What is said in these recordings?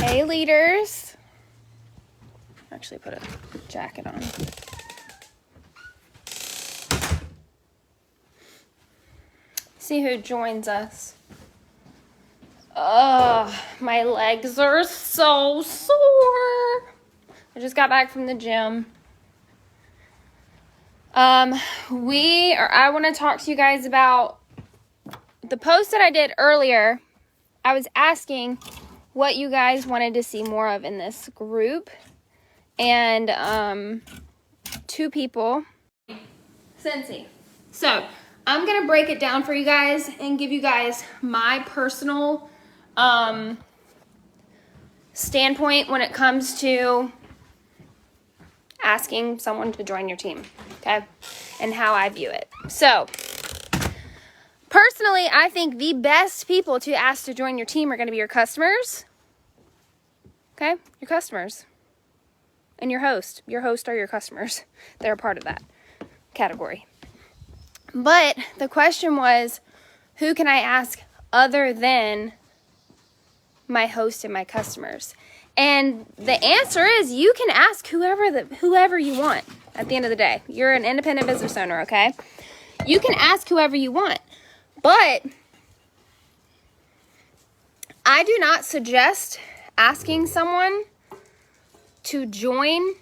Hey, leaders. Actually put a jacket on. See who joins us. Oh, my legs are so sore. I just got back from the gym. I want to talk to you guys about the post that I did earlier. I was asking what you guys wanted to see more of in this group. And, 2 people. Scentsy. So, I'm going to break it down for you guys and give you guys my personal, standpoint when it comes to asking someone to join your team, okay? And how I view it. So, personally, I think the best people to ask to join your team are going to be your customers, okay? Your customers. And your host. Your host are your customers. They're a part of that category. But the question was, who can I ask other than my host and my customers? And the answer is you can ask whoever you want at the end of the day. You're an independent business owner, okay? You can ask whoever you want. But I do not suggest asking someone to join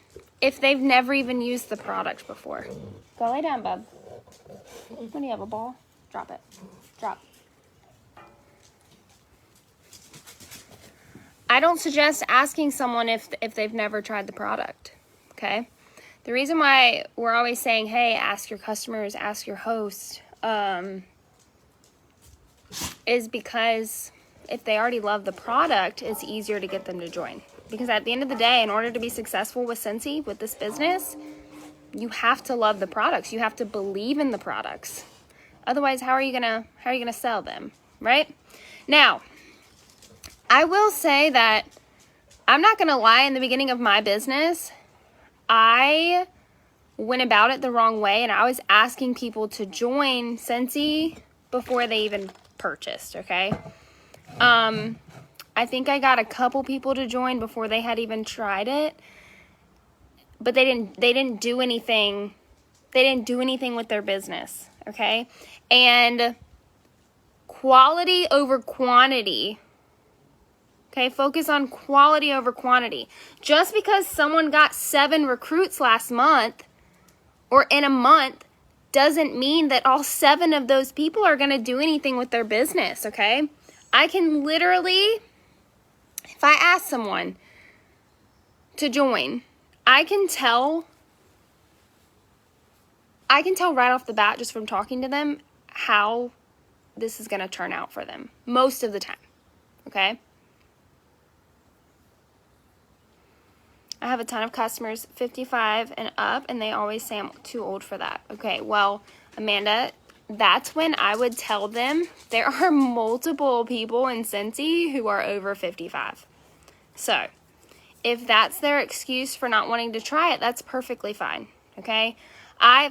if they've never even used the product before. Go lay down, bub. When do you have a ball? Drop it. Drop. I don't suggest asking someone if they've never tried the product, okay? The reason why we're always saying, hey, ask your customers, ask your host, is because if they already love the product, it's easier to get them to join. Because at the end of the day, in order to be successful with Scentsy, with this business, you have to love the products. You have to believe in the products. Otherwise, how are you gonna sell them, right? Now, I will say that I'm not gonna lie. In the beginning of my business, I went about it the wrong way, and I was asking people to join Scentsy before they even purchased. Okay. I think I got a couple people to join before they had even tried it, but they didn't do anything. They didn't do anything with their business, okay? And quality over quantity. Okay, focus on quality over quantity. Just because someone got 7 recruits last month or in a month doesn't mean that all 7 of those people are going to do anything with their business, okay? I can literally, if I ask someone to join, I can tell right off the bat just from talking to them how this is going to turn out for them most of the time, okay? I have a ton of customers 55 and up, and they always say I'm too old for that. Okay, well, Amanda, that's when I would tell them there are multiple people in Scentsy who are over 55. So, if that's their excuse for not wanting to try it, that's perfectly fine, okay?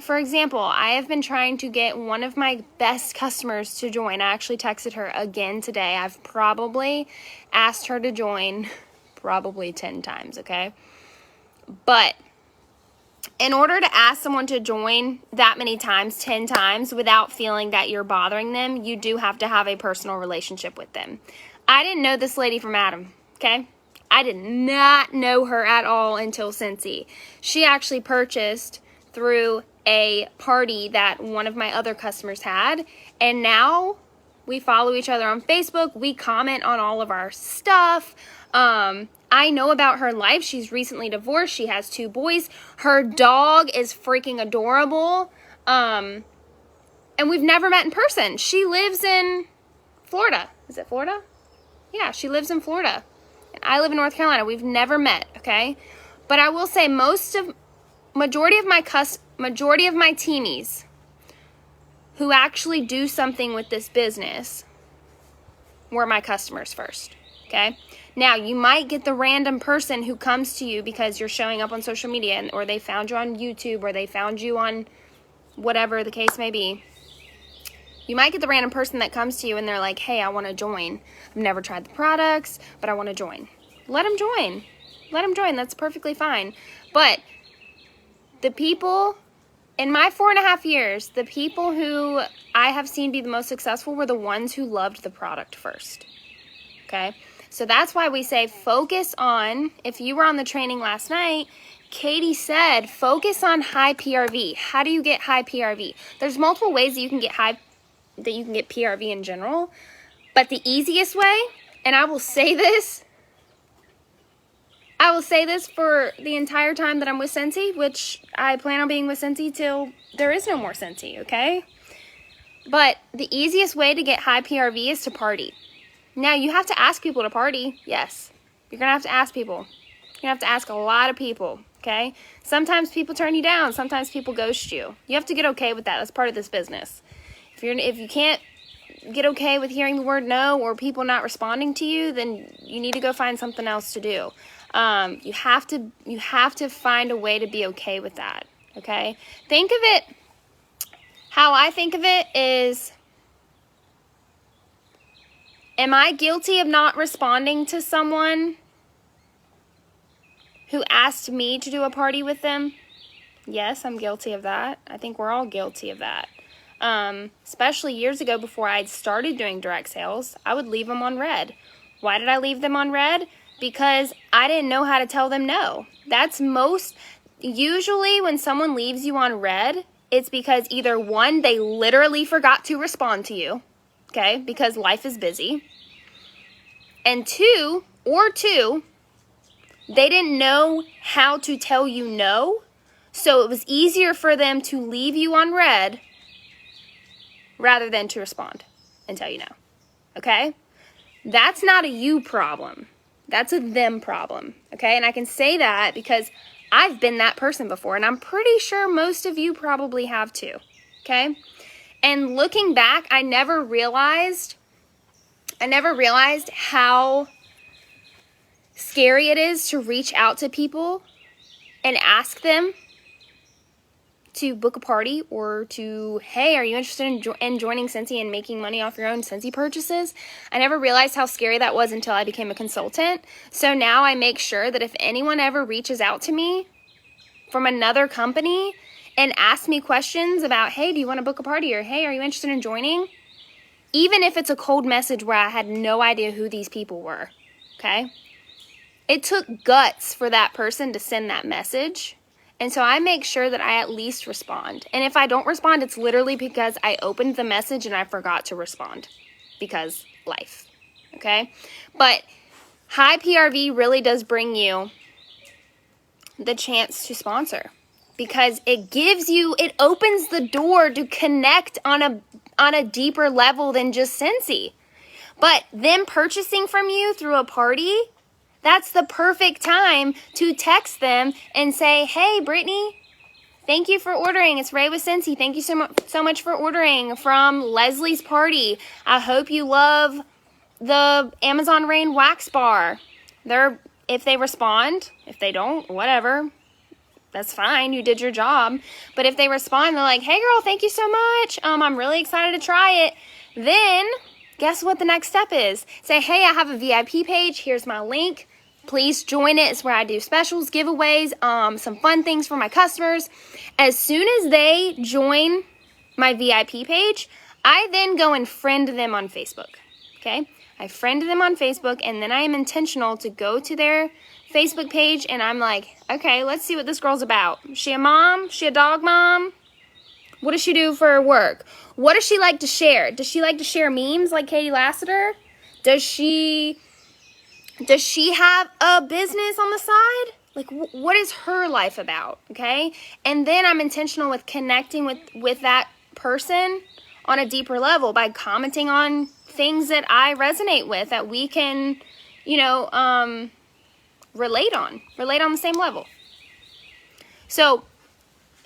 For example, I have been trying to get one of my best customers to join. I actually texted her again today. I've probably asked her to join probably 10 times, okay? But in order to ask someone to join that many times, 10 times, without feeling that you're bothering them, you do have to have a personal relationship with them. I didn't know this lady from Adam, okay? I did not know her at all until Scentsy. She actually purchased through a party that one of my other customers had, and now we follow each other on Facebook. We comment on all of our stuff. I know about her life. She's recently divorced. She has 2 boys. Her dog is freaking adorable. And we've never met in person. She lives in Florida. Is it Florida? Yeah, she lives in Florida. I live in North Carolina. We've never met, okay? But I will say majority of my teamies who actually do something with this business were my customers first, okay? Now, you might get the random person who comes to you because you're showing up on social media, or they found you on YouTube, or they found you on whatever the case may be. You might get the random person that comes to you and they're like, hey, I want to join. I've never tried the products, but I want to join. let them join. Let them join. That's perfectly fine. But the people, in my 4.5 years, the people who I have seen be the most successful were the ones who loved the product first. Okay? So that's why we say focus on, if you were on the training last night, Katie said focus on high PRV. How do you get high PRV? There's multiple ways that you can get PRV in general, but the easiest way, and I will say this for the entire time that I'm with Scentsy, which I plan on being with Scentsy till there is no more Scentsy, okay? But the easiest way to get high PRV is to party. Now, you have to ask people to party, yes. You're going to have to ask people. You're going to have to ask a lot of people, okay? Sometimes people turn you down. Sometimes people ghost you. You have to get okay with that. That's part of this business. If you can't get okay with hearing the word no or people not responding to you, then you need to go find something else to do. You have to find a way to be okay with that, okay? Think of it, how I think of it is, am I guilty of not responding to someone who asked me to do a party with them? Yes, I'm guilty of that. I think we're all guilty of that. Especially years ago before I'd started doing direct sales, I would leave them on red. Why did I leave them on red? Because I didn't know how to tell them no. Usually when someone leaves you on red, it's because either one, they literally forgot to respond to you, okay, because life is busy. And two, they didn't know how to tell you no, so it was easier for them to leave you on red rather than to respond and tell you no, okay? That's not a you problem. That's a them problem, okay? And I can say that because I've been that person before, and I'm pretty sure most of you probably have too, okay? And looking back, I never realized how scary it is to reach out to people and ask them to book a party or to, hey, are you interested in joining Scentsy and making money off your own Scentsy purchases? I never realized how scary that was until I became a consultant. So now I make sure that if anyone ever reaches out to me from another company and asks me questions about, hey, do you want to book a party? Or, hey, are you interested in joining? Even if it's a cold message where I had no idea who these people were, okay? It took guts for that person to send that message. And so I make sure that I at least respond. And if I don't respond, it's literally because I opened the message and I forgot to respond. Because life, okay? But high PRV really does bring you the chance to sponsor. Because it opens the door to connect on a deeper level than just Scentsy. But them purchasing from you through a party, that's the perfect time to text them and say, hey, Brittany, thank you for ordering. It's Ray with Scentsy. Thank you so much for ordering from Leslie's party. I hope you love the Amazon Rain wax bar. If they respond, if they don't, whatever, that's fine. You did your job. But if they respond, they're like, hey, girl, thank you so much. I'm really excited to try it. Then guess what the next step is? Say, hey, I have a VIP page. Here's my link. Please join it. It's where I do specials, giveaways, some fun things for my customers. As soon as they join my VIP page, I then go and friend them on Facebook, okay? I friend them on Facebook, and then I am intentional to go to their Facebook page, and I'm like, okay, let's see what this girl's about. Is she a mom? Is she a dog mom? What does she do for work? What does she like to share? Does she like to share memes like Katie Lassiter? Does she have a business on the side? Like, what is her life about, okay? And then I'm intentional with connecting with that person on a deeper level by commenting on things that I resonate with, that we can, relate on the same level. So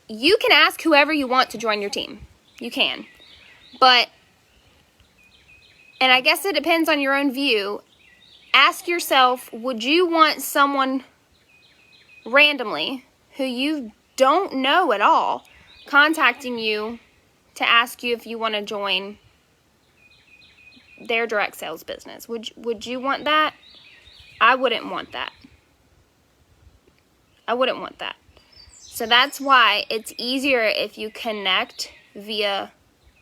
you can ask whoever you want to join your team. You can. But, and I guess it depends on your own view, ask yourself, would you want someone randomly who you don't know at all contacting you to ask you if you want to join their direct sales business? Would you want that? I wouldn't want that. I wouldn't want that. So that's why it's easier if you connect via,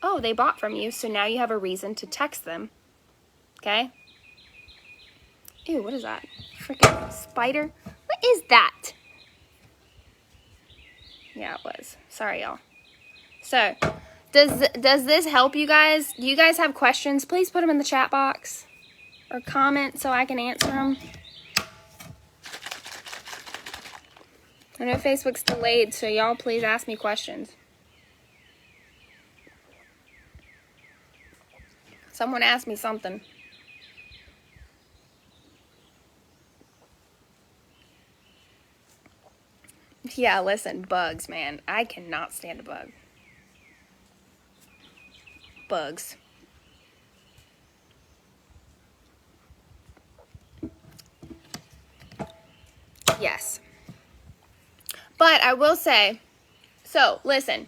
oh, they bought from you, so now you have a reason to text them. Okay? Ew, what is that? Freaking spider? What is that? Yeah, it was. Sorry, y'all. So, does this help you guys? Do you guys have questions? Please put them in the chat box or comment so I can answer them. I know Facebook's delayed, so y'all please ask me questions. Someone asked me something. Yeah, listen, bugs, man. I cannot stand a bug. Bugs. Yes. But I will say, so listen,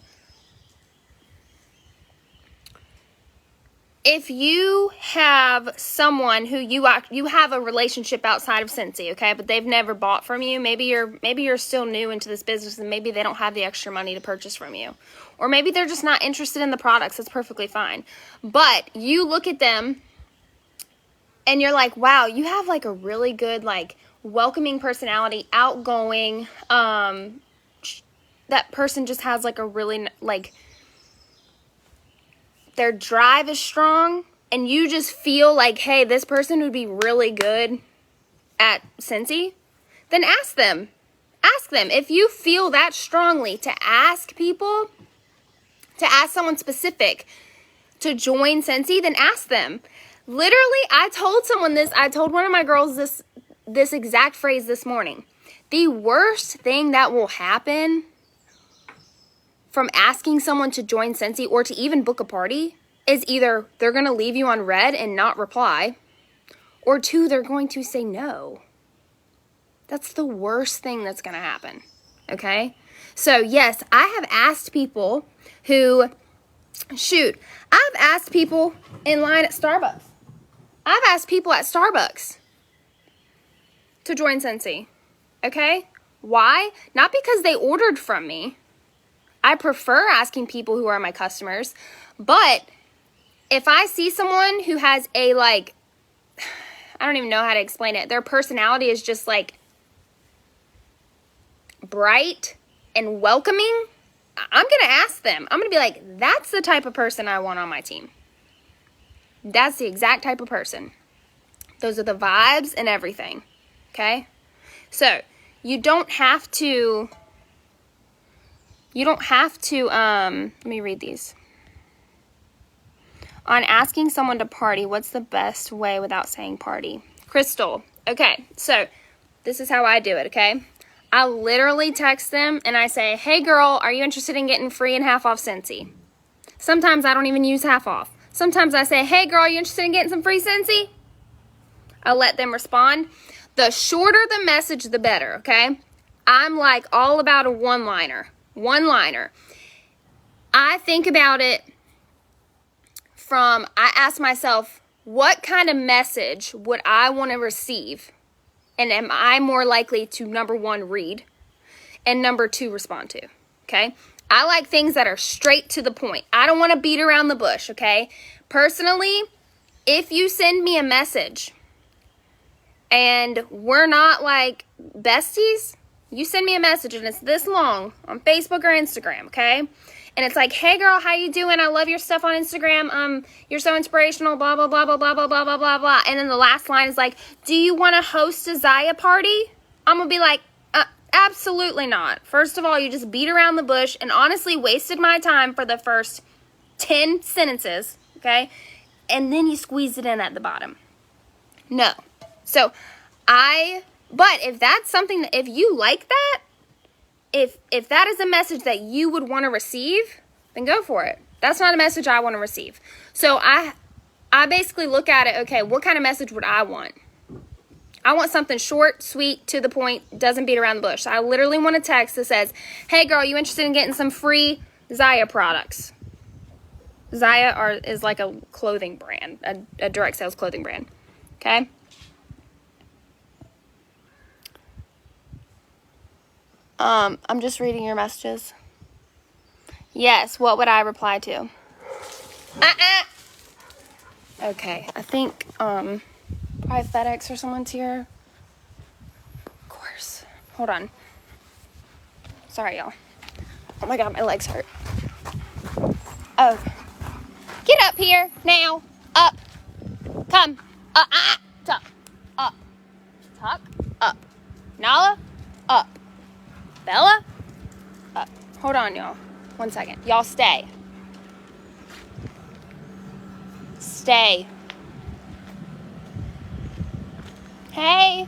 if you have someone who you have a relationship outside of Scentsy, okay, but they've never bought from you, maybe you're still new into this business and maybe they don't have the extra money to purchase from you. Or maybe they're just not interested in the products. That's perfectly fine. But you look at them and you're like, wow, you have like a really good, like, welcoming personality, outgoing, that person just has like a really, like, their drive is strong, and you just feel like, hey, this person would be really good at Scentsy, then ask them. Ask them. If you feel that strongly to ask people, to ask someone specific to join Scentsy, then ask them. Literally, I told someone this, I told one of my girls this exact phrase this morning. The worst thing that will happen from asking someone to join Scentsy or to even book a party is either they're going to leave you on red and not reply, or two, they're going to say no. That's the worst thing that's going to happen, okay? So, yes, I have asked people who, I've asked people in line at Starbucks. I've asked people at Starbucks to join Scentsy, okay? Why? Not because they ordered from me. I prefer asking people who are my customers, but if I see someone who has a, like, I don't even know how to explain it. Their personality is just, like, bright and welcoming, I'm going to ask them. I'm going to be like, that's the type of person I want on my team. That's the exact type of person. Those are the vibes and everything, okay? So, you don't have to, let me read these. On asking someone to party, what's the best way without saying party? Crystal, okay, so this is how I do it, okay? I literally text them and I say, hey girl, are you interested in getting free and half off Scentsy? Sometimes I don't even use half off. Sometimes I say, hey girl, are you interested in getting some free Scentsy? I'll let them respond. The shorter the message, the better, okay? I'm like all about a one-liner. One-liner. I think about it I ask myself, what kind of message would I want to receive? And am I more likely to, number one, read, and number two, respond to, okay? I like things that are straight to the point. I don't want to beat around the bush, okay? Personally, if you send me a message and we're not like besties, you send me a message and it's this long on Facebook or Instagram, okay? And it's like, hey girl, how you doing? I love your stuff on Instagram. You're so inspirational, blah, blah, blah, blah, blah, blah, blah, blah, blah, blah. And then the last line is like, do you want to host a Zaya party? I'm going to be like, absolutely not. First of all, you just beat around the bush and honestly wasted my time for the first 10 sentences, okay? And then you squeeze it in at the bottom. No. So, but if that's something that, if you like that, if that is a message that you would want to receive, then go for it. That's not a message I want to receive. So I basically look at it, okay, what kind of message would I want? I want something short, sweet, to the point, doesn't beat around the bush. I literally want a text that says, hey girl, you interested in getting some free Zaya products? Zaya is like a clothing brand, a direct sales clothing brand, okay? I'm just reading your messages. Yes, what would I reply to? Okay, I think, probably FedEx or someone's here. Of course. Hold on. Sorry, y'all. Oh my God, my legs hurt. Oh. Get up here, now. Up. Come. Tuck. Up. Tuck. Up. Nala. Up. Bella. Up. Hold on, y'all. 1 second. Y'all stay. Stay. Hey.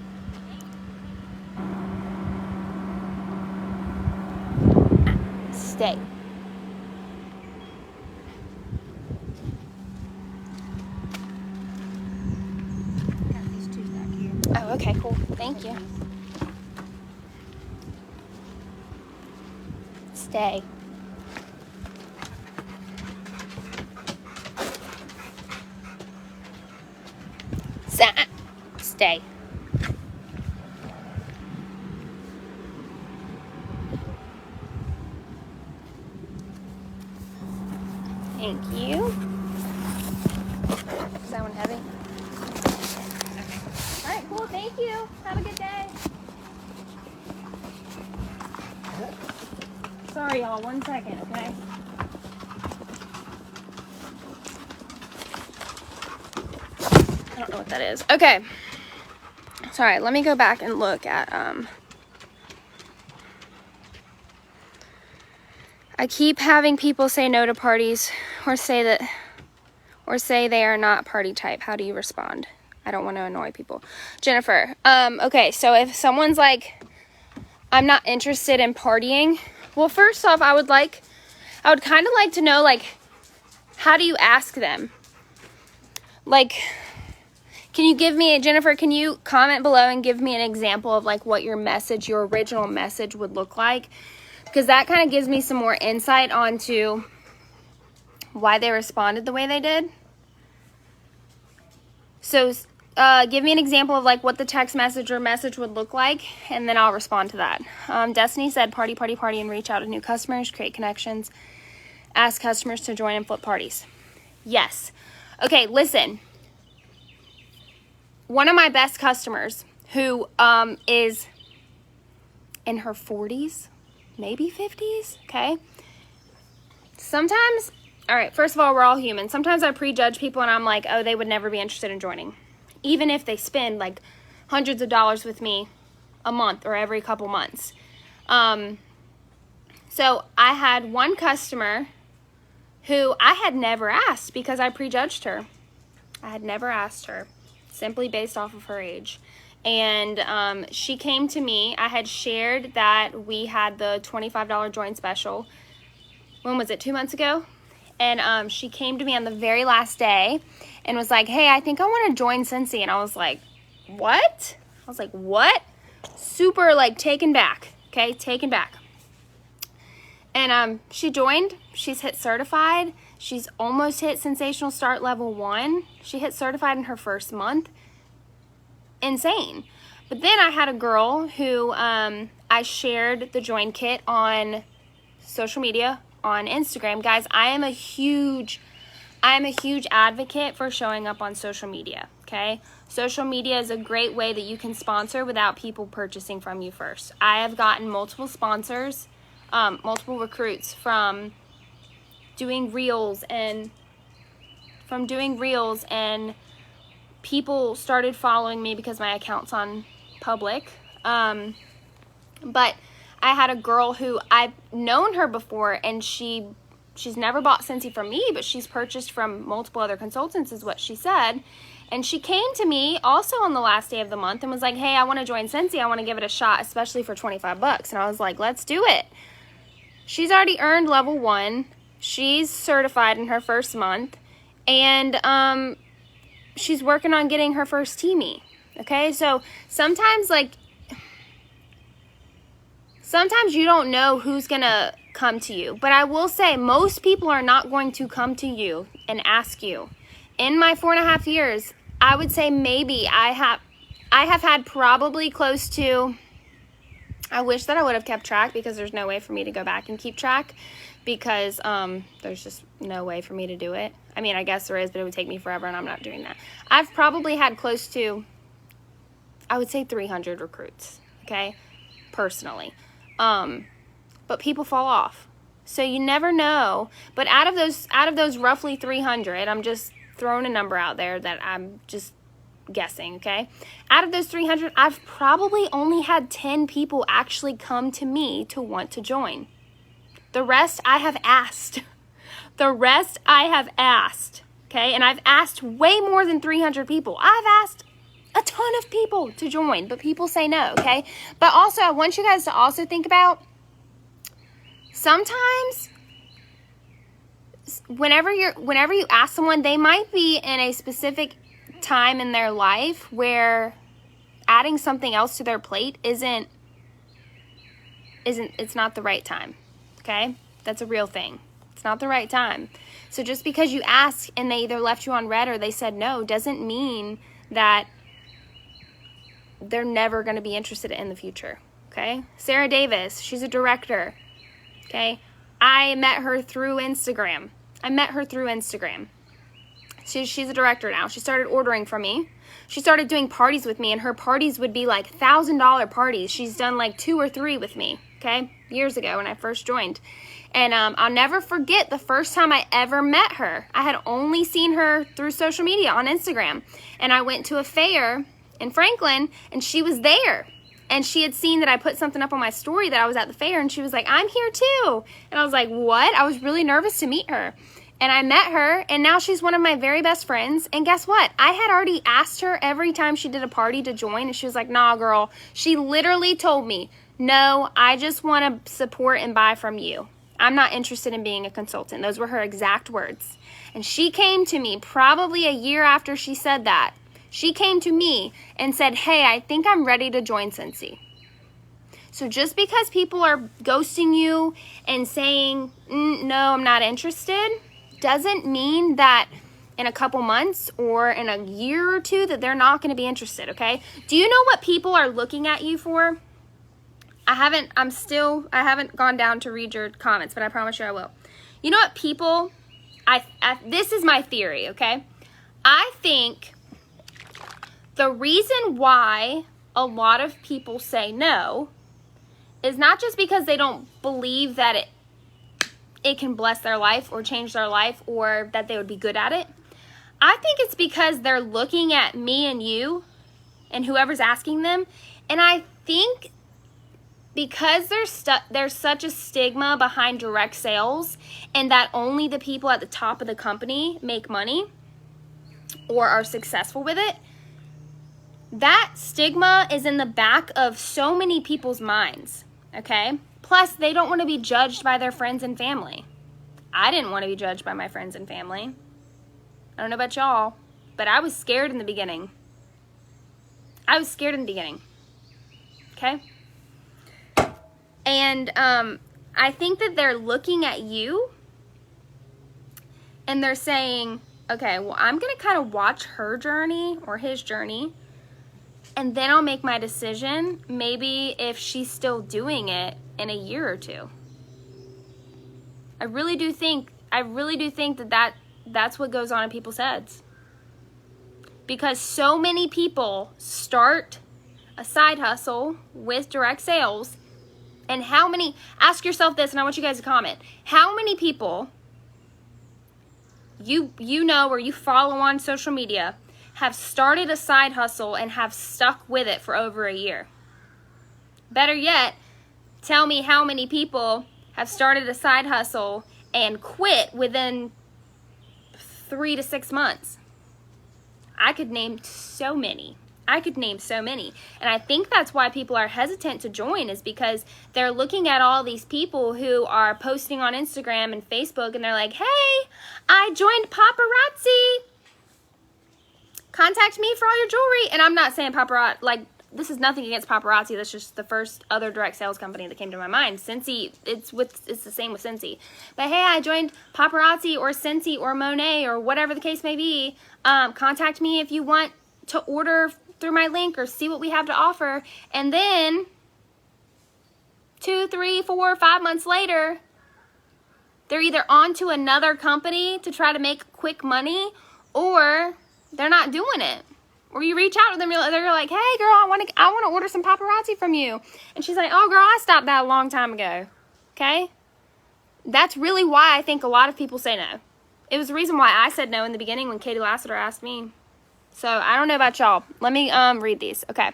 Stay. Oh, okay, cool. Thank you. Stay. Stay. Thank you. Is that one heavy? Okay. All right, cool. Thank you. Have a good day. Sorry, y'all. 1 second, okay? I don't know what that is. Okay. Sorry, let me go back and look at, I keep having people say no to parties or say they are not party type. How do you respond? I don't want to annoy people. Jennifer, okay, so if someone's like, I'm not interested in partying, well, first off, I would kind of like to know, like, how do you ask them? Like, Jennifer, can you comment below and give me an example of, like, what your original message would look like? Because that kind of gives me some more insight onto why they responded the way they did. So, give me an example of, like, what the text message or message would look like, and then I'll respond to that. Destiny said, party, party, party, and reach out to new customers, create connections, ask customers to join and flip parties. Yes. Okay, listen. One of my best customers who is in her 40s, maybe 50s, okay? Sometimes, all right, first of all, we're all human. Sometimes I prejudge people and I'm like, oh, they would never be interested in joining. Even if they spend like hundreds of dollars with me a month or every couple months. So I had one customer who I had never asked because I prejudged her. I had never asked her simply based off of her age. And she came to me. I had shared that we had the $25 join special. When was it? 2 months ago? And she came to me on the very last day and was like, hey, I think I want to join Cincy. And I was like, what? I was like, what? Super, like, taken back. Okay, taken back. And she joined. She's hit certified. She's almost hit Sensational Start Level 1. She hit certified in her first month. Insane. But then I had a girl who I shared the join kit on social media, on Instagram. Guys, I am a huge advocate for showing up on social media, okay? Social media is a great way that you can sponsor without people purchasing from you first. I have gotten multiple sponsors, multiple recruits from doing reels and people started following me because my account's on public. But I had a girl who I've known her before, and she's never bought Cincy from me, but she's purchased from multiple other consultants is what she said. And she came to me also on the last day of the month and was like, hey, I want to join Cincy. I want to give it a shot, especially for $25. And I was like, let's do it. She's already earned level 1. She's certified in her first month. And she's working on getting her first teamie. Okay, so sometimes you don't know who's gonna come to you, but I will say most people are not going to come to you and ask you. In my 4.5 years, I would say maybe I have had probably close to, I wish that I would have kept track, because there's no way for me to go back and keep track, because there's just no way for me to do it. I mean, I guess there is, but it would take me forever, and I'm not doing that. I've probably had close to, I would say 300 recruits, okay, personally. But people fall off. So you never know. But out of those roughly 300, I'm just throwing a number out there that I'm just guessing, okay? Out of those 300, I've probably only had 10 people actually come to me to want to join. The rest I have asked. The rest I have asked, okay? And I've asked way more than 300 people. I've asked a ton of people to join, but people say no, okay? But also, I want you guys to also think about, sometimes whenever you ask someone, they might be in a specific time in their life where adding something else to their plate isn't it's not the right time, okay? That's a real thing. It's not the right time. So just because you ask and they either left you on red or they said no doesn't mean that they're never going to be interested in the future, okay? Sarah Davis, she's a director, okay? I met her through Instagram. She's a director now. She started ordering from me. She started doing parties with me, and her parties would be like $1,000 parties. She's done like 2 or 3 with me, okay? Years ago when I first joined. And I'll never forget the first time I ever met her. I had only seen her through social media on Instagram. And I went to a fair in Franklin, and she was there. And she had seen that I put something up on my story that I was at the fair, and she was like, I'm here too. And I was like, what? I was really nervous to meet her. And I met her, and now she's one of my very best friends. And guess what? I had already asked her every time she did a party to join, and she was like, nah, girl. She literally told me, no, I just want to support and buy from you. I'm not interested in being a consultant. Those were her exact words. And she came to me probably a year after she said that. She came to me and said, hey, I think I'm ready to join Scentsy. So just because people are ghosting you and saying, no, I'm not interested, doesn't mean that in a couple months or in a year or two that they're not going to be interested, okay? Do you know what people are looking at you for? I haven't gone down to read your comments, but I promise you I will. You know what people, this is my theory, okay? I think the reason why a lot of people say no is not just because they don't believe that it can bless their life or change their life or that they would be good at it. I think it's because they're looking at me and you and whoever's asking them, and I think because there's such a stigma behind direct sales and that only the people at the top of the company make money or are successful with it, that stigma is in the back of so many people's minds, okay? Plus, they don't want to be judged by their friends and family. I didn't want to be judged by my friends and family. I don't know about y'all, but I was scared in the beginning. Okay? And I think that they're looking at you and they're saying, okay, well, I'm going to kind of watch her journey or his journey, and then I'll make my decision, maybe if she's still doing it in a year or two. I really do think that's what goes on in people's heads. Because so many people start a side hustle with direct sales, and ask yourself this, and I want you guys to comment, how many people you know or you follow on social media have started a side hustle and have stuck with it for over a year? Better yet, tell me how many people have started a side hustle and quit within 3 to 6 months. I could name so many. And I think that's why people are hesitant to join, is because they're looking at all these people who are posting on Instagram and Facebook, and they're like, hey, I joined paparazzi. Contact me for all your jewelry. And I'm not saying paparazzi, like, this is nothing against paparazzi. That's just the first other direct sales company that came to my mind. Scentsy, it's the same with Scentsy. But hey, I joined paparazzi or Scentsy or Monet or whatever the case may be. Contact me if you want to order through my link or see what we have to offer. And then 2, 3, 4, 5 months later, they're either on to another company to try to make quick money, or they're not doing it. Or you reach out to them, they're like, hey girl, I want to order some paparazzi from you. And she's like, oh girl, I stopped that a long time ago. Okay? That's really why I think a lot of people say no. It was the reason why I said no in the beginning when Katie Lassiter asked me. So I don't know about y'all. Let me read these. Okay.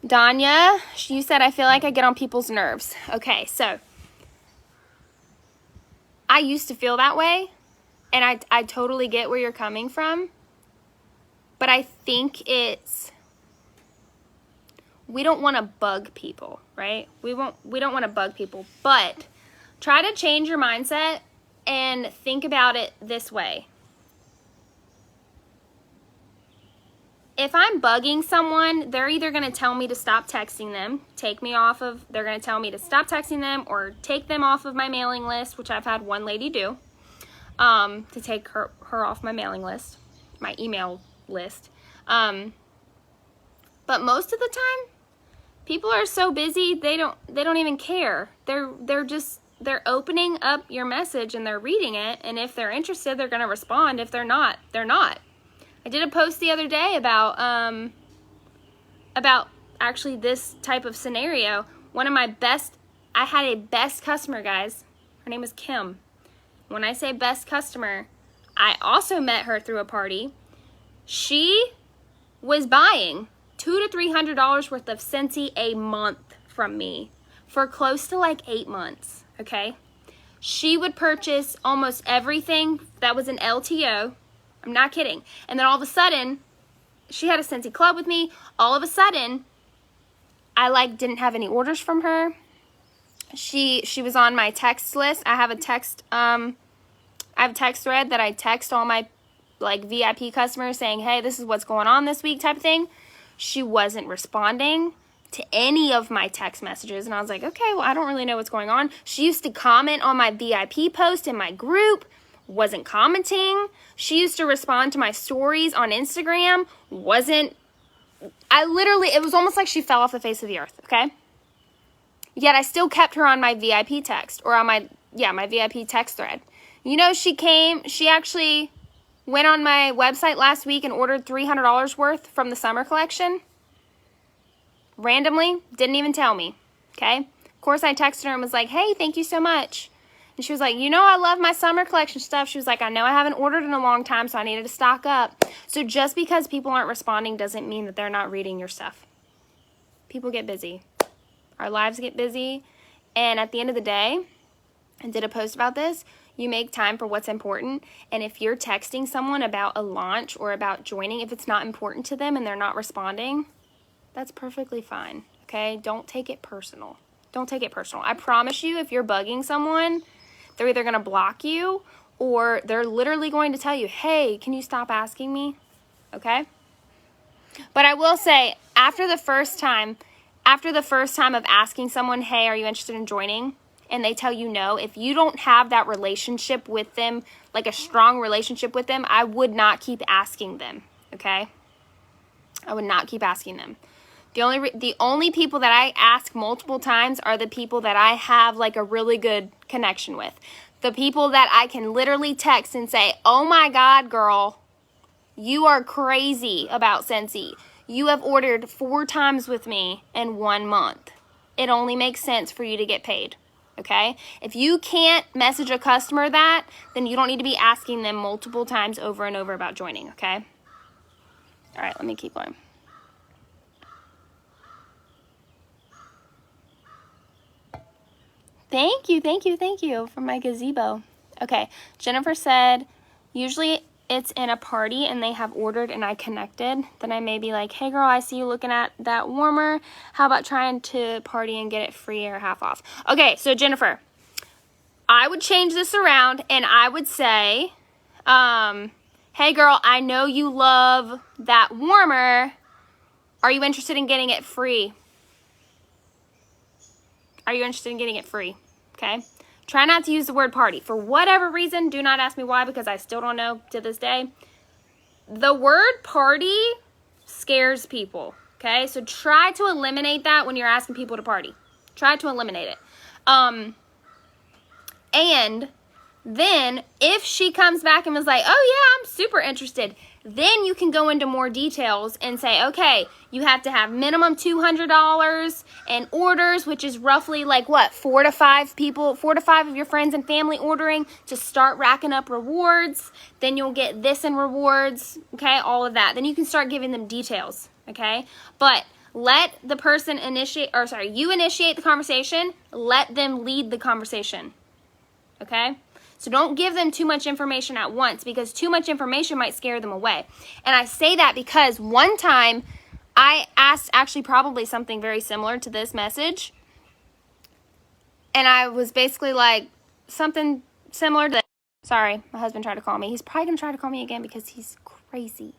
Danya, you said, I feel like I get on people's nerves. Okay, so I used to feel that way, and I totally get where you're coming from. But I think we don't want to bug people, right? We don't want to bug people, but try to change your mindset and think about it this way. If I'm bugging someone, they're either going to tell me to stop texting them, they're going to tell me to stop texting them or take them off of my mailing list, which I've had one lady do, to take her off my mailing list, my email list. But most of the time, people are so busy, they don't even care. They're opening up your message and they're reading it, and if they're interested, they're going to respond. If they're not, they're not. I did a post the other day about actually this type of scenario. I had a best customer, guys. Her name is Kim. When I say best customer, I also met her through a party. She was buying $200 to $300 worth of Scentsy a month from me for close to like 8 months, okay? She would purchase almost everything that was an LTO. I'm not kidding. And then all of a sudden, she had a Scentsy club with me. All of a sudden, I didn't have any orders from her. She was on my text list. I have a text thread that I text all my VIP customers saying, hey, this is what's going on this week type of thing. She wasn't responding to any of my text messages. And I was like, okay, well, I don't really know what's going on. She used to comment on my VIP post in my group, wasn't commenting. She used to respond to my stories on Instagram, it was almost like she fell off the face of the earth, okay? Yet I still kept her on my VIP text, or on my VIP text thread. You know, she actually went on my website last week and ordered $300 worth from the summer collection. Randomly, didn't even tell me, okay? Of course, I texted her and was like, hey, thank you so much. And she was like, I love my summer collection stuff. She was like, I know I haven't ordered in a long time, so I needed to stock up. So just because people aren't responding doesn't mean that they're not reading your stuff. People get busy. Our lives get busy. And at the end of the day, I did a post about this. You make time for what's important. And if you're texting someone about a launch or about joining, if it's not important to them and they're not responding, that's perfectly fine, okay? Don't take it personal. Don't take it personal. I promise you, if you're bugging someone, they're either going to block you or they're literally going to tell you, hey, can you stop asking me? Okay? But I will say, after the first time of asking someone, hey, are you interested in joining? And they tell you no, if you don't have that relationship with them, like a strong relationship with them, I would not keep asking them, okay? I would not keep asking them. The only people that I ask multiple times are the people that I have like a really good connection with. The people that I can literally text and say, oh my God, girl, you are crazy about Scentsy. You have ordered 4 times with me in 1 month. It only makes sense for you to get paid, okay? If you can't message a customer that, then you don't need to be asking them multiple times over and over about joining, okay? All right, let me keep going. Thank you for my gazebo. Okay, Jennifer said, usually it's in a party and they have ordered and I connected. Then I may be like, hey girl, I see you looking at that warmer. How about trying to party and get it free or half off? Okay, so Jennifer, I would change this around and I would say, hey girl, I know you love that warmer. Are you interested in getting it free? Are you interested in getting it free? Okay. Try not to use the word party. For whatever reason, do not ask me why, because I still don't know to this day. The word party scares people. Okay. So try to eliminate that when you're asking people to party. Try to eliminate it. And then if she comes back and was like, oh yeah, I'm super interested, then you can go into more details and say, okay, you have to have minimum $200 and orders, which is roughly like what, 4 to 5 of your friends and family ordering to start racking up rewards. Then you'll get this in rewards, okay, all of that. Then you can start giving them details, okay? But let the person you initiate the conversation, let them lead the conversation, okay? So don't give them too much information at once, because too much information might scare them away. And I say that because one time I asked actually probably something very similar to this message. And I was basically like something similar to, sorry, my husband tried to call me. He's probably going to try to call me again because he's crazy.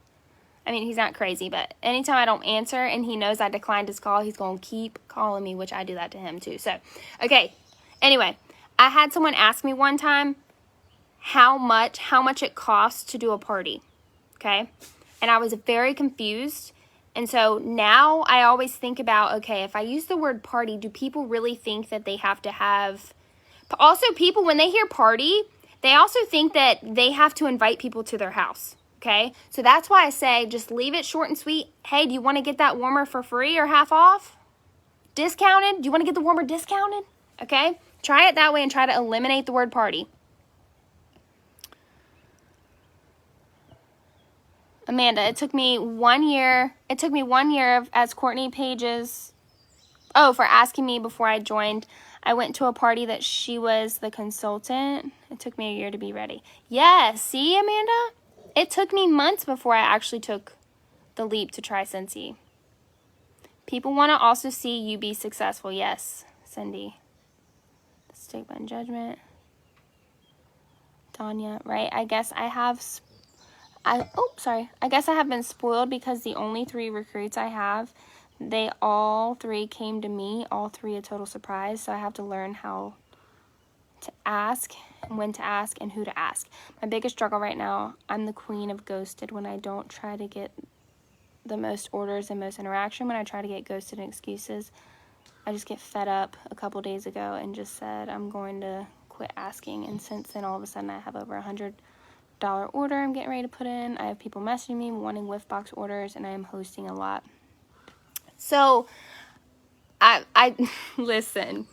I mean, he's not crazy, but anytime I don't answer and he knows I declined his call, he's going to keep calling me, which I do that to him too. So, okay. Anyway, I had someone ask me one time how much it costs to do a party, okay? And I was very confused. And so now I always think about, okay, if I use the word party, do people really think that they have to have... Also, people, when they hear party, they also think that they have to invite people to their house, okay? So that's why I say just leave it short and sweet. Hey, do you want to get that warmer for free or half off? Discounted? Do you want to get the warmer discounted? Okay? Try it that way and try to eliminate the word party. Amanda, it took me 1 year. It took me 1 year as Courtney Page's, for asking me before I joined. I went to a party that she was the consultant. It took me a year to be ready. Yeah, see, Amanda? It took me months before I actually took the leap to try Scentsy. People want to also see you be successful. Yes, Cindy. Stigma and judgment. Tanya, right? I guess I have been spoiled because the only 3 recruits I have, they all 3 came to me, all 3 a total surprise. So I have to learn how to ask and when to ask and who to ask. My biggest struggle right now, I'm the queen of ghosted when I don't try to get the most orders and most interaction. When I try to get ghosted and excuses, I just get fed up a couple days ago and just said I'm going to quit asking. And since then, all of a sudden, I have over $100 order I'm getting ready to put in. I have people messaging me wanting whiff box orders, and I am hosting a lot. So I listen,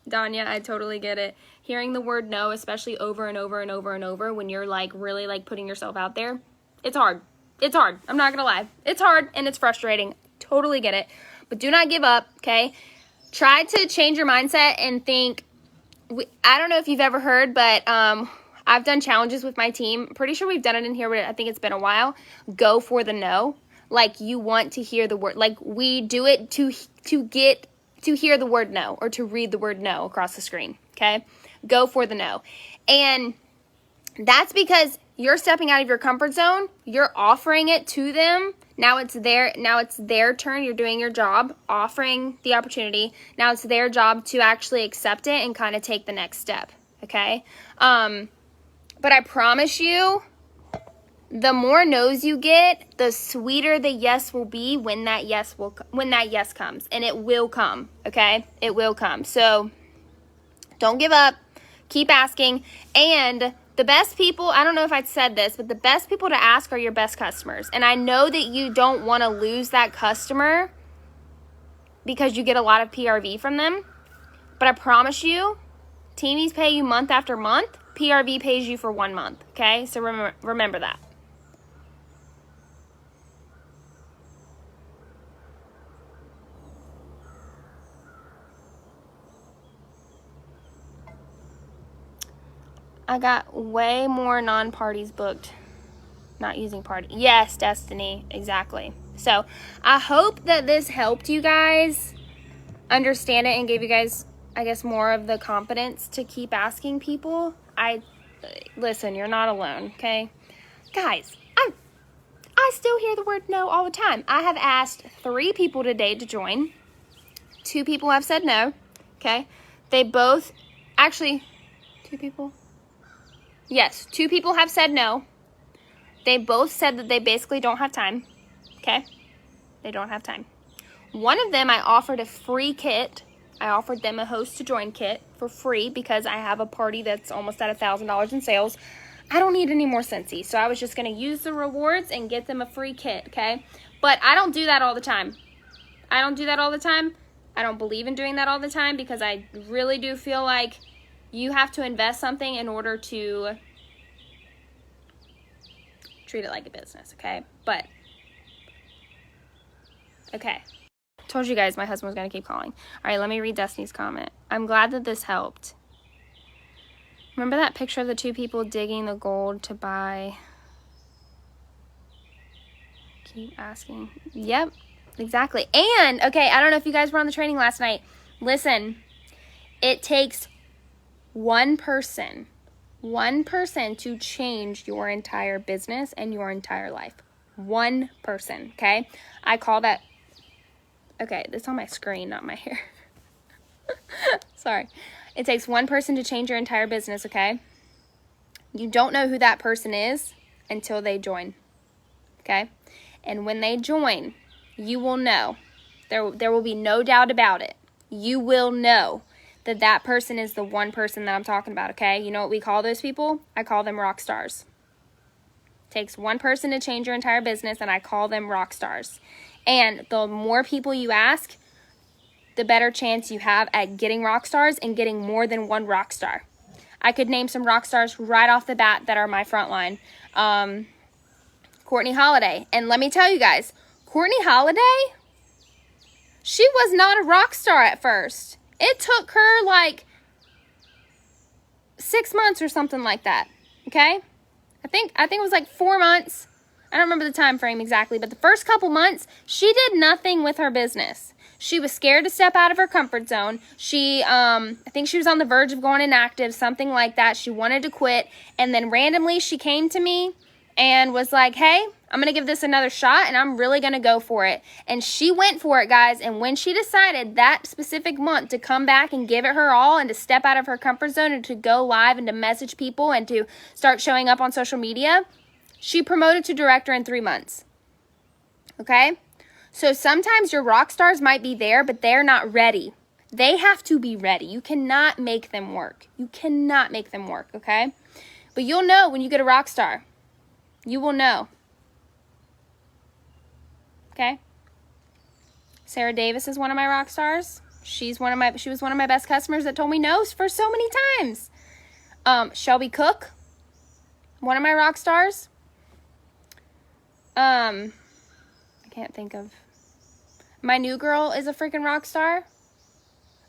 Danya, I totally get it. Hearing the word no, especially over and over and over and over when you're like really like putting yourself out there, it's hard. It's hard. I'm not gonna lie. It's hard and it's frustrating. Totally get it. But do not give up, okay? Try to change your mindset and think, I don't know if you've ever heard, but I've done challenges with my team. Pretty sure we've done it in here, but I think it's been a while. Go for the no. Like you want to hear the word. Like we do it to hear the word no or to read the word no across the screen, okay? Go for the no. And that's because you're stepping out of your comfort zone. You're offering it to them. Now it's their turn. You're doing your job, offering the opportunity. Now it's their job to actually accept it and kind of take the next step, okay? But I promise you, the more no's you get, the sweeter the yes will be when that yes comes, and it will come, okay? It will come. So don't give up. Keep asking. And the best people, I don't know if I said this, but the best people to ask are your best customers. And I know that you don't want to lose that customer because you get a lot of PRV from them. But I promise you, Teamies pay you month after month. PRV pays you for 1 month, okay? So remember that. I got way more non-parties booked. Not using party. Yes, Destiny. Exactly. So I hope that this helped you guys understand it and gave you guys, I guess, more of the confidence to keep asking people. Listen, you're not alone, okay? Guys, I still hear the word no all the time. I have asked 3 people today to join. 2 people have said no, okay? They both, actually, 2 people? Yes, 2 people have said no. They both said that they basically don't have time, okay? They don't have time. One of them, I offered a free kit I offered them a host to join kit for free because I have a party that's almost at $1,000 in sales. I don't need any more Scentsy, so I was just going to use the rewards and get them a free kit, okay? But I don't do that all the time. I don't do that all the time. I don't believe in doing that all the time because I really do feel like you have to invest something in order to treat it like a business, okay? But, okay. Told you guys my husband was going to keep calling. All right, let me read Destiny's comment. I'm glad that this helped. Remember that picture of the two people digging the gold to buy? Keep asking. Yep, exactly. And, okay, I don't know if you guys were on the training last night. Listen, it takes one person to change your entire business and your entire life. One person, okay? I call that, okay, that's on my screen, not my hair. Sorry. It takes one person to change your entire business, okay? You don't know who that person is until they join, okay? And when they join, you will know. There will be no doubt about it. You will know that that person is the one person that I'm talking about, okay? You know what we call those people? I call them rock stars. It takes one person to change your entire business, and I call them rock stars. And the more people you ask, the better chance you have at getting rock stars and getting more than one rock star. I could name some rock stars right off the bat that are my front line. Courtney Holiday. And let me tell you guys, Courtney Holiday, she was not a rock star at first. It took her like 6 months or something like that. Okay? I think it was like 4 months. I don't remember the time frame exactly, but the first couple months, she did nothing with her business. She was scared to step out of her comfort zone. I think she was on the verge of going inactive, something like that. She wanted to quit, and then randomly she came to me and was like, hey, I'm going to give this another shot, and I'm really going to go for it. And she went for it, guys, and when she decided that specific month to come back and give it her all and to step out of her comfort zone and to go live and to message people and to start showing up on social media, she promoted to director in 3 months. Okay? So sometimes your rock stars might be there, but they're not ready. They have to be ready. You cannot make them work. You cannot make them work, okay? But you'll know when you get a rock star. You will know. Okay? Sarah Davis is one of my rock stars. She was one of my best customers that told me no for so many times. Shelby Cook, one of my rock stars. I can't think of. My new girl is a freaking rock star.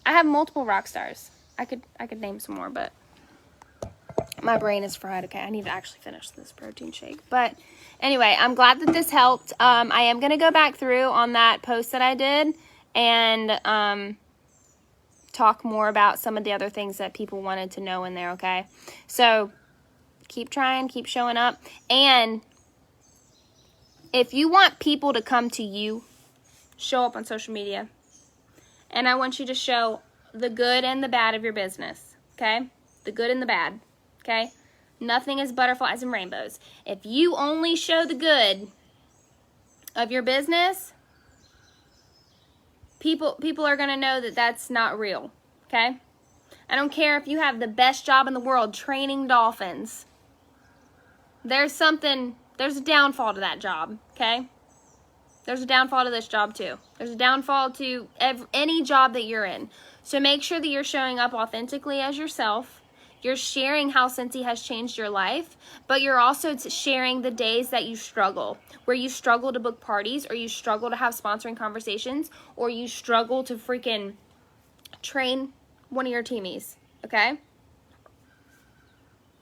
I have multiple rock stars. I could name some more, but my brain is fried. Okay, I need to actually finish this protein shake. But anyway, I'm glad that this helped. I am going to go back through on that post that I did and talk more about some of the other things that people wanted to know in there, okay? So keep trying, keep showing up. And if you want people to come to you, show up on social media. And I want you to show the good and the bad of your business, okay? The good and the bad, okay? Nothing is butterflies and rainbows. If you only show the good of your business, people are going to know that that's not real, okay? I don't care if you have the best job in the world training dolphins. There's a downfall to that job, okay? There's a downfall to this job too. There's a downfall to any job that you're in. So make sure that you're showing up authentically as yourself. You're sharing how Scentsy has changed your life, but you're also sharing the days that you struggle, where you struggle to book parties, or you struggle to have sponsoring conversations, or you struggle to freaking train one of your teamies, okay?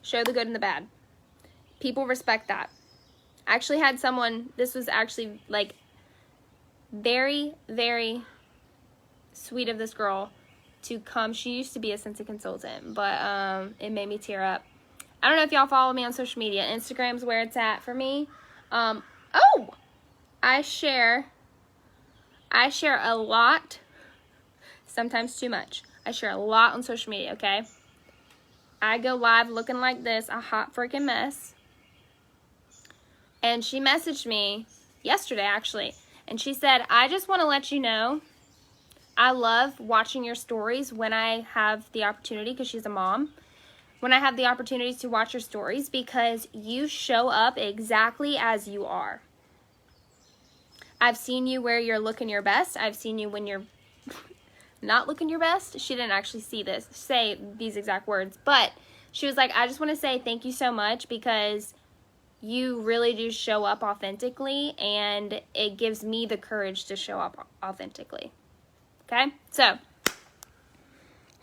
Show the good and the bad. People respect that. I actually had someone, this was actually like very, very sweet of this girl to come. She used to be a Scentsy consultant, but it made me tear up. I don't know if y'all follow me on social media. Instagram's where it's at for me. I share a lot, sometimes too much. I share a lot on social media, okay? I go live looking like this, a hot freaking mess. And she messaged me yesterday, actually, and she said, I just want to let you know I love watching your stories when I have the opportunity, because she's a mom. When I have the opportunity to watch your stories, because you show up exactly as you are. I've seen you where you're looking your best. I've seen you when you're not looking your best. She didn't actually say these exact words, but she was like, I just want to say thank you so much, because you really do show up authentically, and it gives me the courage to show up authentically. Okay? So,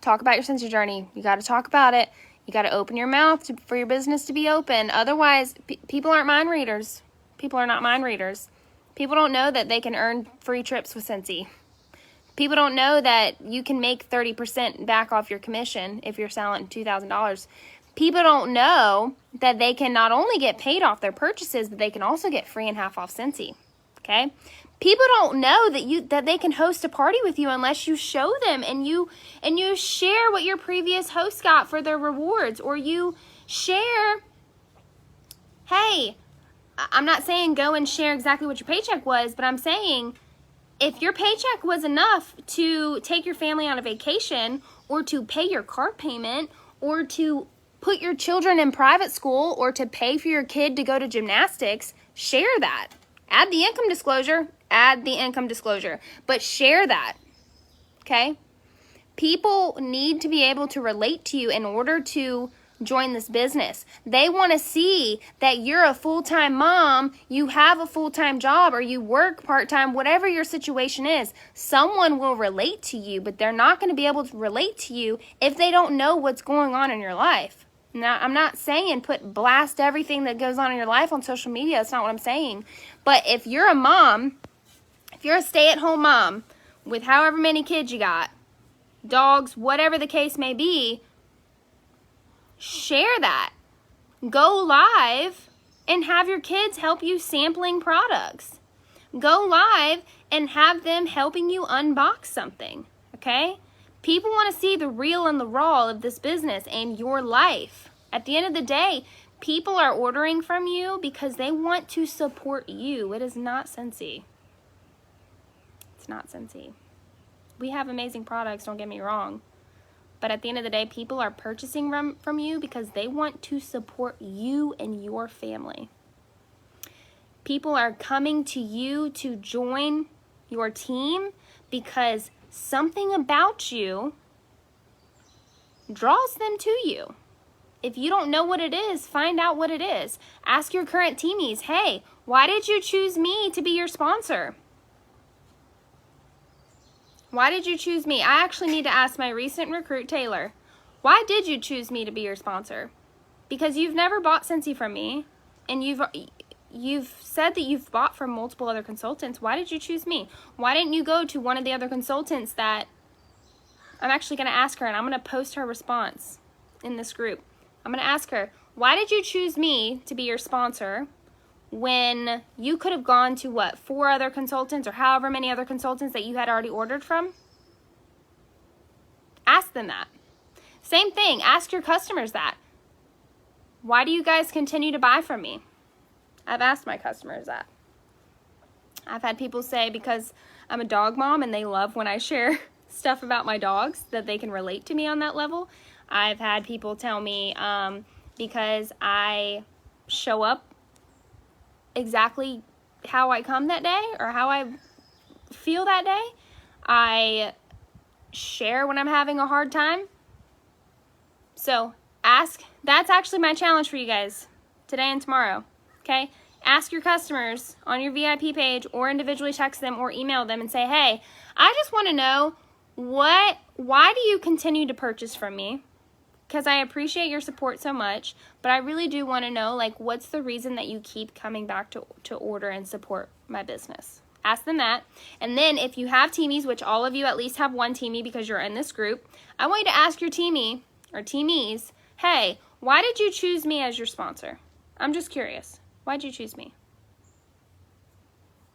talk about your sensory journey. You got to talk about it. You got to open your mouth for your business to be open. Otherwise, people aren't mind readers. People are not mind readers. People don't know that they can earn free trips with Scentsy. People don't know that you can make 30% back off your commission if you're selling $2,000. People don't know that they can not only get paid off their purchases, but they can also get free and half off Scentsy. Okay? People don't know that they can host a party with you unless you show them and you share what your previous host got for their rewards, or you share, hey, I'm not saying go and share exactly what your paycheck was, but I'm saying if your paycheck was enough to take your family on a vacation, or to pay your car payment, or to put your children in private school, or to pay for your kid to go to gymnastics, share that. Add the income disclosure, but share that, okay? People need to be able to relate to you in order to join this business. They want to see that you're a full-time mom, you have a full-time job, or you work part-time, whatever your situation is. Someone will relate to you, but they're not going to be able to relate to you if they don't know what's going on in your life. Now, I'm not saying blast everything that goes on in your life on social media. That's not what I'm saying. But if you're a mom, if you're a stay-at-home mom with however many kids you got, dogs, whatever the case may be, share that. Go live and have your kids help you sampling products. Go live and have them helping you unbox something, okay? People want to see the real and the raw of this business and your life. At the end of the day, people are ordering from you because they want to support you. It is not Scentsy. It's not Scentsy. We have amazing products, don't get me wrong. But at the end of the day, people are purchasing from you because they want to support you and your family. People are coming to you to join your team because something about you draws them to you. If you don't know what it is, find out what it is. Ask your current teamies, hey, why did you choose me to be your sponsor? Why did you choose me? I actually need to ask my recent recruit, Taylor. Why did you choose me to be your sponsor? Because you've never bought Scentsy from me, and you've said that you've bought from multiple other consultants. Why did you choose me? Why didn't you go to one of the other consultants that I'm actually going to ask her, and I'm going to post her response in this group. I'm going to ask her, why did you choose me to be your sponsor when you could have gone to, 4 other consultants or however many other consultants that you had already ordered from? Ask them that. Same thing, ask your customers that. Why do you guys continue to buy from me? I've asked my customers that. I've had people say because I'm a dog mom and they love when I share stuff about my dogs, that they can relate to me on that level. I've had people tell me because I show up exactly how I come that day or how I feel that day. I share when I'm having a hard time. So ask. That's actually my challenge for you guys today and tomorrow. Okay? Ask your customers on your VIP page, or individually text them or email them and say, hey, I just want to know why do you continue to purchase from me? Because I appreciate your support so much, but I really do want to know, what's the reason that you keep coming back to order and support my business? Ask them that. And then if you have teamies, which all of you at least have one teamie because you're in this group, I want you to ask your teamie or teamies, hey, why did you choose me as your sponsor? I'm just curious. Why did you choose me?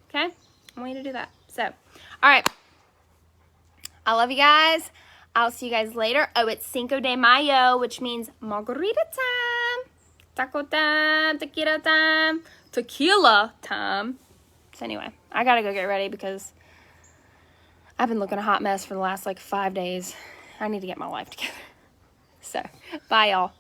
Okay? I want you to do that. So, all right. I love you guys. I'll see you guys later. Oh, it's Cinco de Mayo, which means margarita time, taco time, tequila time. So anyway, I gotta go get ready because I I've been looking a hot mess for the last like 5 days. I need to get my life together. So, bye y'all.